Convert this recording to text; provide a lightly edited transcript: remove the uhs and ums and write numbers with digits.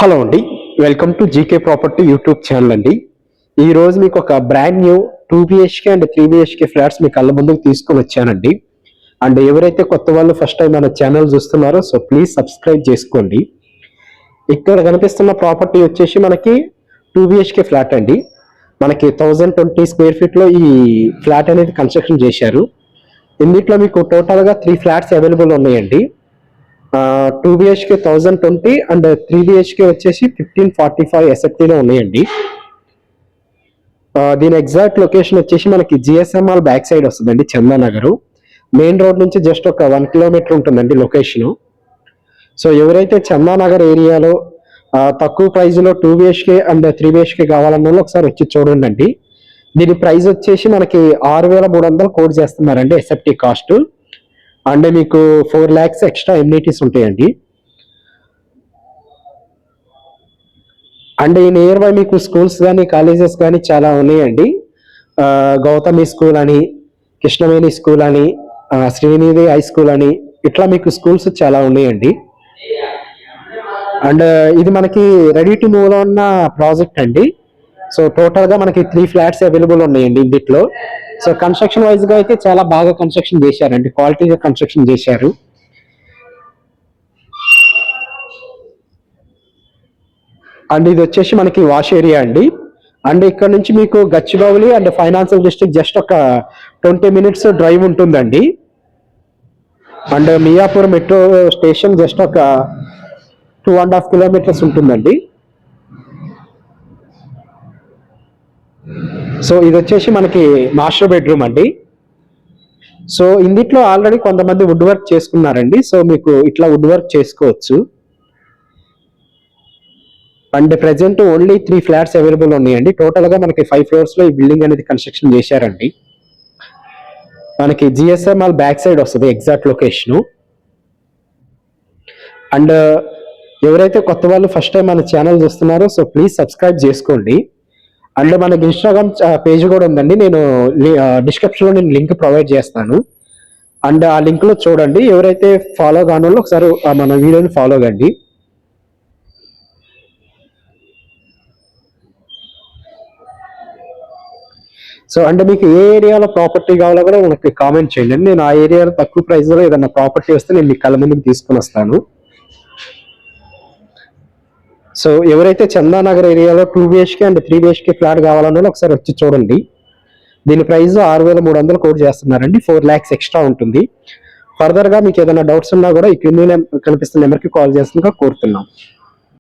Hello అండి, welcome to GK property YouTube channel అండి. ఈ రోజు మీకు ఒక brand new 2 BHK and 3 BHK flats మీ కళ్ళ ముందుకు తీసుకొని వచ్చానండి. అండ్ ఎవరైతే కొత్త వాళ్ళు ఫస్ట్ టైం మన ఛానల్ చూస్తున్నారో సో ప్లీజ్ సబ్స్క్రైబ్ చేసుకోండి. ఇక్కడ కనిపిస్తున్న ప్రాపర్టీ వచ్చేసి మనకి 2 BHK ఫ్లాట్ అండి. మనకి 1020 స్క్వేర్ ఫీట్ లో ఈ ఫ్లాట్ అనేది కన్స్ట్రక్షన్ చేశారు. ఇందులో మీకు టోటల్ గా 3 ఫ్లాట్స్ అవైలబుల్ ఉన్నాయండి. 2 BHK 1020 అండ్ 3 BHK వచ్చేసి 1545 SFT లో ఉన్నాయండి. దీని ఎగ్జాక్ట్ లొకేషన్ వచ్చేసి మనకి GSMR బ్యాక్ సైడ్ వస్తుందండి, చందానగర్ మెయిన్ రోడ్ నుంచి జస్ట్ ఒక 1 కిలోమీటర్ ఉంటుందండి లొకేషన్. సో ఎవరైతే చందానగర్ ఏరియాలో తక్కువ ప్రైజ్ లో 2 BHK అండ్ 3 BHK కావాలన్న ఒకసారి వచ్చి చూడండి. దీని ప్రైస్ వచ్చేసి మనకి 6300 కోట్ చేస్తున్నారండి SFT కాస్ట్. అండ్ మీకు 4 lakhs ఎక్స్ట్రా ఎమ్యూనిటీస్ ఉంటాయండి. అండ్ ఈ నియర్ బై మీకు స్కూల్స్ కానీ కాలేజెస్ కానీ చాలా ఉన్నాయండి. గౌతమి స్కూల్ అని, కృష్ణవేణి స్కూల్ అని, శ్రీనిధి హై స్కూల్ అని, ఇట్లా మీకు స్కూల్స్ చాలా ఉన్నాయండి. అండ్ ఇది మనకి రెడీ టు మూవ్ లో ఉన్న ప్రాజెక్ట్ అండి. సో టోటల్ గా మనకి 3 ఫ్లాట్స్ అవైలబుల్ ఉన్నాయండి ఇందులో. సో కన్స్ట్రక్షన్ వైజ్ గా అయితే చాలా బాగా కన్స్ట్రక్షన్ చేశారండి, క్వాలిటీగా కన్స్ట్రక్షన్ చేశారు. అండ్ ఇది వచ్చేసి మనకి వాష్ ఏరియా అండి. అండ్ ఇక్కడ నుంచి మీకు Gachibowli and financial district just ఒక 20 minutes డ్రైవ్ ఉంటుందండి. And Miyapur metro station just ఒక 2.5 kilometers ఉంటుందండి. సో ఇది వచ్చేసి మనకి మాస్టర్ బెడ్రూమ్ అండి. సో ఇందులో ఆల్రెడీ కొంతమంది వుడ్ వర్క్ చేసుకున్నారండి. సో మీకు ఇట్లా వుడ్ వర్క్ చేసుకోవచ్చు. And present only 3 flats available ఉన్నాయండి. టోటల్ గా మనకి 5 floors లో ఈ బిల్డింగ్ అనేది కన్స్ట్రక్షన్ చేశారండి. మనకి GSMR బ్యాక్ సైడ్ వస్తుంది ఎగ్జాక్ట్ లొకేషన్. అండ్ ఎవరైతే కొత్త వాళ్ళు ఫస్ట్ టైం మన ఛానల్ చూస్తున్నారో సో ప్లీజ్ సబ్స్క్రైబ్ చేసుకోండి. అండ్ మనకి ఇన్స్టాగ్రామ్ పేజ్ కూడా ఉందండి, నేను డిస్క్రిప్షన్ లో నేను లింక్ ప్రొవైడ్ చేస్తాను. అండ్ ఆ లింక్ లో చూడండి. ఎవరైతే ఫాలో కాని వాళ్ళు ఒకసారి మన వీడియోని ఫాలో కండి. సో అంటే మీకు ఏ ఏరియాలో ప్రాపర్టీ కావాలో కూడా మనకి కామెంట్ చేయండి. నేను ఆ ఏరియాలో తక్కువ ప్రైస్ లో ఏదైనా ప్రాపర్టీ వస్తే నేను మీ కళ్ళ ముందుకు తీసుకొని వస్తాను. సో ఎవరైతే చందానగర్ ఏరియాలో 2 BHK అండ్ 3 BHK ఫ్లాట్ కావాలన్నా ఒకసారి వచ్చి చూడండి. దీని ప్రైస్ 6300 కోట్ చేస్తున్నారండి. 4 lakhs ఎక్స్ట్రా ఉంటుంది. ఫర్దర్ గా మీకు ఏదైనా డౌట్స్ ఉన్నా కూడా ఈ క్రింద కనిపిస్తున్న నెంబర్కి కాల్ చేస్తుందిగా కోరుతున్నాం.